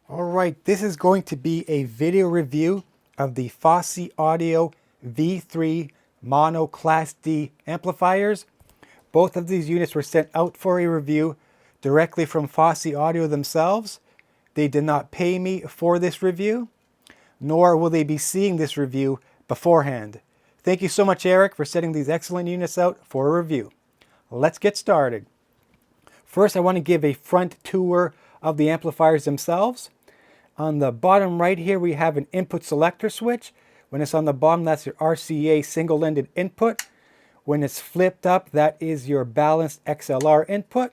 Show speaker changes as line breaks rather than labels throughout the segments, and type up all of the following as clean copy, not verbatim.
Alright, this is going to be a video review of the Fosi Audio V3 Mono Class D amplifiers. Both of these units were sent out for a review directly from Fosi Audio themselves. They did not pay me for this review, nor will they be seeing this review beforehand. Thank you so much, Eric, for sending these excellent units out for a review. Let's get started. First, I want to give a front tour of the amplifiers themselves. On the bottom right here, we have an input selector switch. When it's on the bottom, that's your RCA single-ended input. When it's flipped up, that is your balanced XLR input.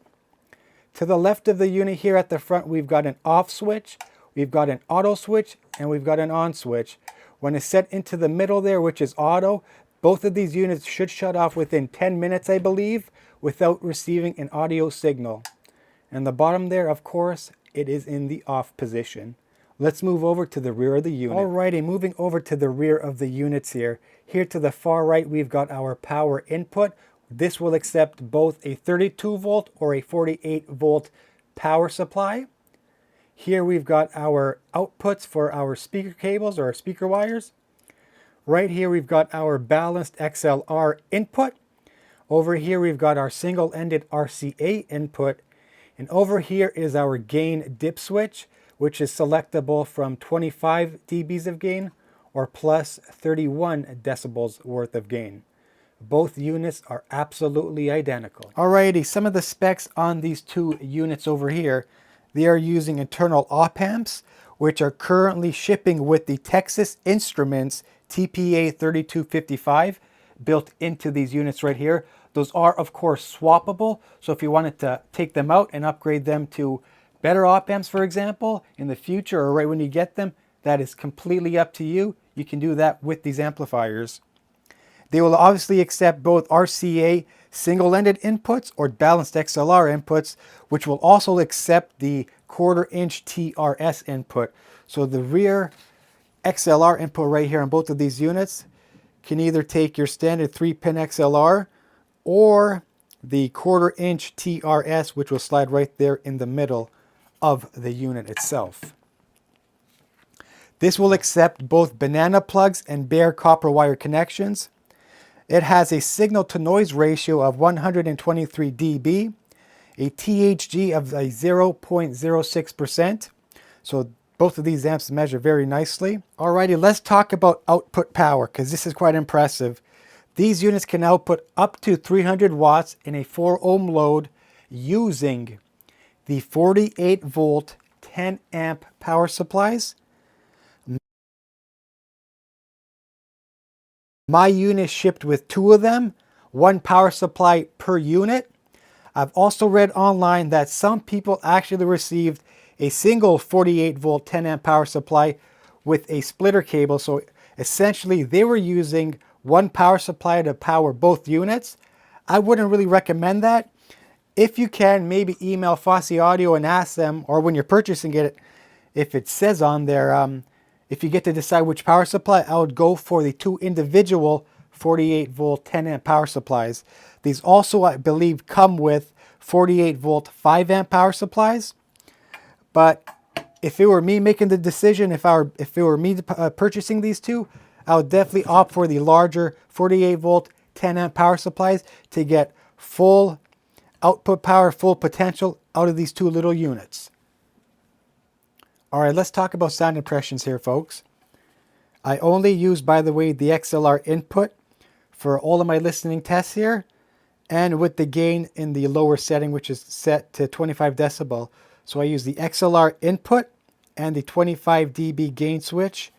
To the left of the unit here at the front, we've got an off switch, we've got an auto switch, and we've got an on switch. When it's set into the middle there, which is auto, both of these units should shut off within 10 minutes, I believe, without receiving an audio signal. And the bottom there, of course, it is in the off position. Let's move over to the rear of the unit. Alrighty, moving over to the rear of the units here. Here to the far right, we've got our power input. This will accept both a 32 volt or a 48 volt power supply. Here we've got our outputs for our speaker cables or our speaker wires. Right here we've got our balanced XLR input. Over here we've got our single-ended RCA input. And over here is our gain dip switch, which is selectable from 25 dBs of gain or plus 31 decibels worth of gain. Both units are absolutely identical. Alrighty, some of the specs on these two units over here. They are using internal op amps, which are currently shipping with the Texas Instruments TPA 3255 built into these units right here. Those are, of course, swappable. So if you wanted to take them out and upgrade them to better op amps, for example, in the future or right when you get them, that is completely up to you. You can do that with these amplifiers. They will obviously accept both RCA single-ended inputs or balanced XLR inputs, which will also accept the 1/4 inch TRS input. So the rear XLR input right here on both of these units can either take your standard 3-pin XLR or the 1/4 inch TRS, which will slide right there in the middle of the unit itself. This will accept both banana plugs and bare copper wire connections. It has a signal to noise ratio of 123 dB, a THG of 0.06%. So both of these amps measure very nicely. Alrighty, let's talk about output power because this is quite impressive. These units can output up to 300 watts in a 4 ohm load using the 48 volt 10 amp power supplies. My unit shipped with 2 of them, 1 power supply per unit. I've also read online that some people actually received a single 48 volt 10 amp power supply with a splitter cable. So essentially they were using 1 power supply to power both units. I wouldn't really recommend that. If you can, maybe email Fosi Audio and ask them, or when you're purchasing it, if it says on there, if you get to decide which power supply, I would go for the 2 individual 48 volt 10 amp power supplies. These also, I believe, come with 48 volt 5 amp power supplies. But if it were me making the decision, if it were me purchasing these two, I would definitely opt for the larger 48 volt 10 amp power supplies to get full output power, full potential out of these 2 little units. Alright, let's talk about sound impressions here, folks. I only use, by the way, the XLR input for all of my listening tests here, and with the gain in the lower setting, which is set to 25 decibel. So I use the XLR input and the 25 dB gain switch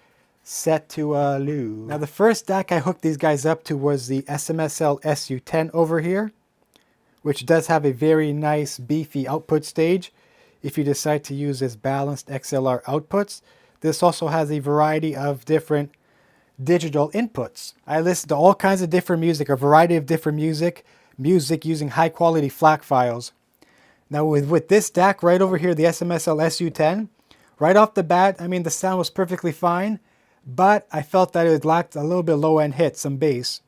set to low. Now the first DAC I hooked these guys up to was the SMSL SU10 over here, which does have a very nice beefy output stage if you decide to use this balanced XLR outputs. This also has a variety of different digital inputs. I listen to all kinds of different music, a variety of different music using high quality FLAC files. Now with this DAC right over here, the SMSL SU10, right off the bat, I mean the sound was perfectly fine, but I felt that it lacked a little bit low end hit, some bass.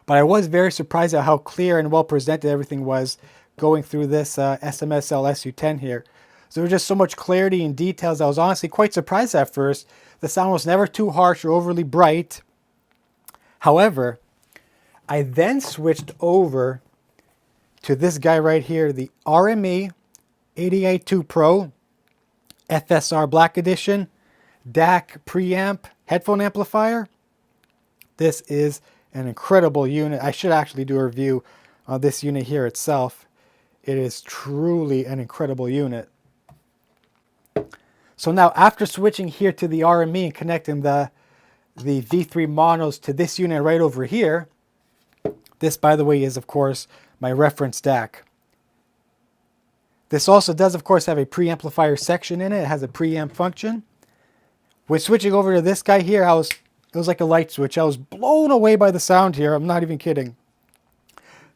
But I was very surprised at how clear and well presented everything was going through this SMSL SU10 here. So there was just so much clarity and details. I was honestly quite surprised at first. The sound was never too harsh or overly bright. However, I then switched over to this guy right here, the RME 882 Pro FSR Black Edition DAC preamp headphone amplifier. This is an incredible unit. I should actually do a review on this unit here itself. It is truly an incredible unit. So now after switching here to the RME and connecting the V3 monos to this unit right over here, this by the way is of course my reference DAC. This also does of course have a preamplifier section in it. It has a preamp function. When switching over to this guy here, it was like a light switch. I was blown away by the sound here. I'm not even kidding.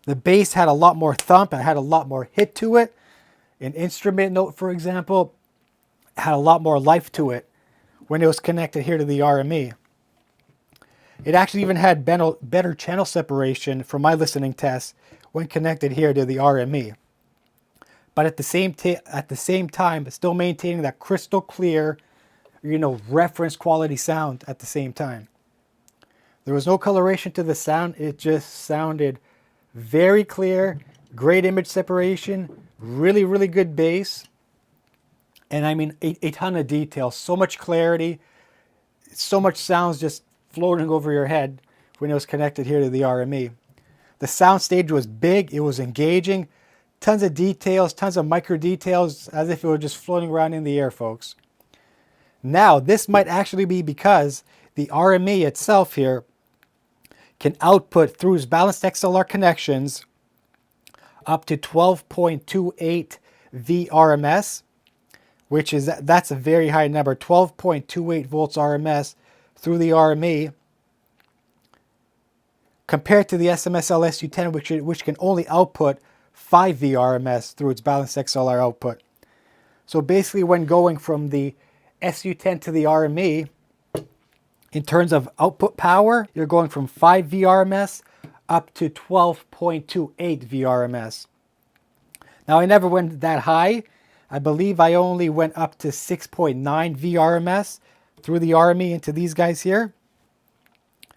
The bass had a lot more thump. It had a lot more hit to it. An instrument note, for example, had a lot more life to it when it was connected here to the RME. It actually even had better channel separation from my listening tests when connected here to the RME. But at the same time, still maintaining that crystal clear, reference quality sound at the same time. There was no coloration to the sound. It just sounded very clear, great image separation, really, really good bass. And I mean, a ton of detail, so much clarity, so much sounds just floating over your head when it was connected here to the RME. The sound stage was big, it was engaging, tons of details, tons of micro details, as if it were just floating around in the air, folks. Now, this might actually be because the RME itself here can output through its balanced XLR connections up to 12.28 VRMS, that's a very high number, 12.28 volts RMS through the RME, compared to the SMSL SU10, which can only output 5 VRMS through its balanced XLR output. So basically, when going from the SU10 to the RME, in terms of output power, you're going from 5 VRMS up to 12.28 VRMS. Now, I never went that high. I believe I only went up to 6.9 VRMS through the RME into these guys here.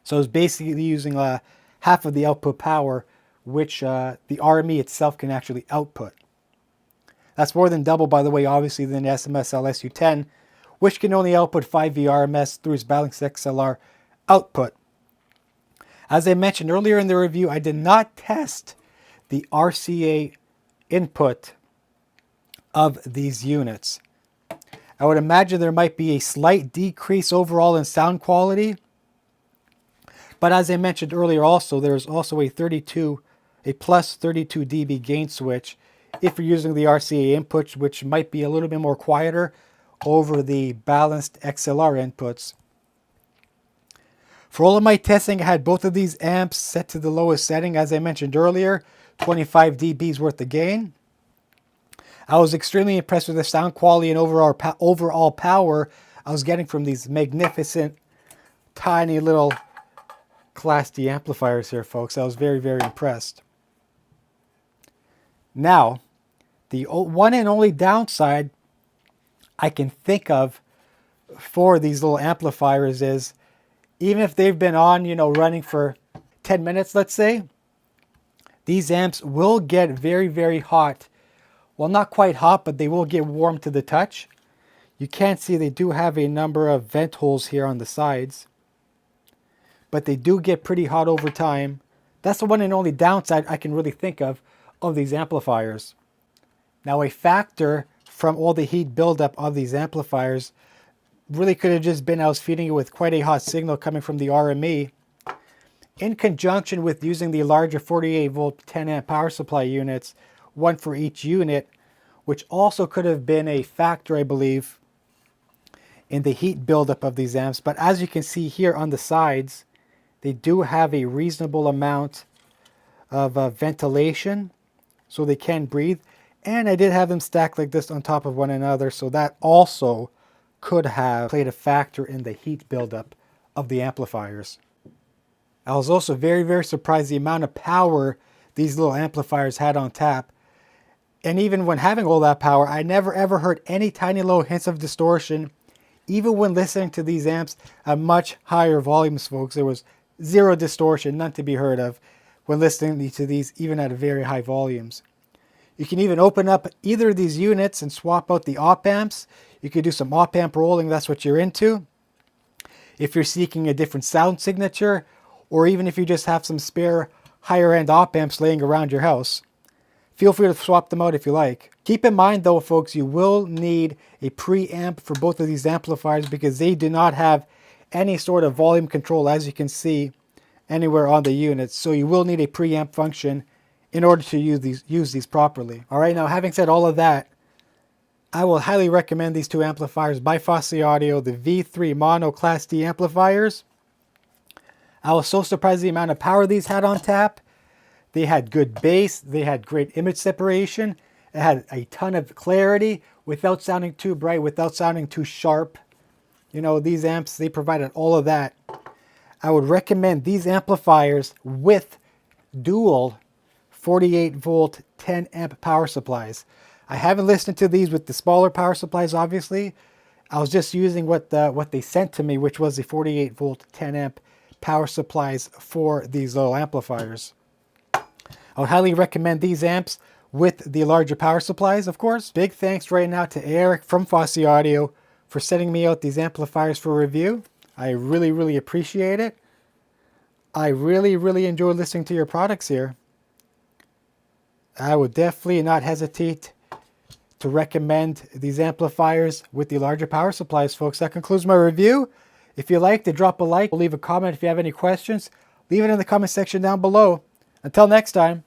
So it's basically using half of the output power, which the RME itself can actually output. That's more than double, by the way, obviously, than the SMSL SU10, which can only output 5 VRMS through its balanced XLR output. As I mentioned earlier in the review, I did not test the RCA input of these units. I would imagine there might be a slight decrease overall in sound quality. But as I mentioned earlier also, there's also a plus 32 dB gain switch if you're using the RCA inputs, which might be a little bit more quieter over the balanced XLR inputs. For all of my testing, I had both of these amps set to the lowest setting, as I mentioned earlier, 25 dBs worth of gain. I was extremely impressed with the sound quality and overall power I was getting from these magnificent, tiny little Class D amplifiers here, folks. I was very, very impressed. Now, the one and only downside I can think of for these little amplifiers is, even if they've been on, running for 10 minutes, let's say, these amps will get very, very hot. Well, not quite hot, but they will get warm to the touch. You can see they do have a number of vent holes here on the sides, but they do get pretty hot over time. That's the one and only downside I can really think of these amplifiers. Now, a factor from all the heat buildup of these amplifiers really could have just been I was feeding it with quite a hot signal coming from the RME, in conjunction with using the larger 48 volt 10 amp power supply units, one for each unit, which also could have been a factor, I believe, in the heat buildup of these amps. But as you can see here on the sides, they do have a reasonable amount of ventilation, so they can breathe. And I did have them stacked like this on top of one another, so that also could have played a factor in the heat buildup of the amplifiers. I was also very, very surprised the amount of power these little amplifiers had on tap. And even when having all that power, I never ever heard any tiny little hints of distortion. Even when listening to these amps at much higher volumes, folks, there was zero distortion, none to be heard of when listening to these even at very high volumes. You can even open up either of these units and swap out the op amps. You could do some op amp rolling, that's what you're into. If you're seeking a different sound signature, or even if you just have some spare higher end op amps laying around your house. Feel free to swap them out if you like. Keep in mind though, folks, you will need a preamp for both of these amplifiers because they do not have any sort of volume control, as you can see, anywhere on the units. So you will need a preamp function in order to use these properly. All right, now having said all of that, I will highly recommend these two amplifiers by Fosi Audio, the V3 Mono Class D amplifiers. I was so surprised the amount of power these had on tap. They had good bass, they had great image separation, it had a ton of clarity without sounding too bright, without sounding too sharp. You know, these amps, they provided all of that. I would recommend these amplifiers with dual 48 volt 10 amp power supplies. I haven't listened to these with the smaller power supplies, obviously. I was just using what they sent to me, which was the 48 volt 10 amp power supplies for these little amplifiers. I would highly recommend these amps with the larger power supplies, of course. Big thanks right now to Eric from Fosi Audio for sending me out these amplifiers for review. I really, really appreciate it. I really, really enjoy listening to your products here. I would definitely not hesitate to recommend these amplifiers with the larger power supplies, folks. That concludes my review. If you liked it, drop a like. Leave a comment if you have any questions. Leave it in the comment section down below. Until next time.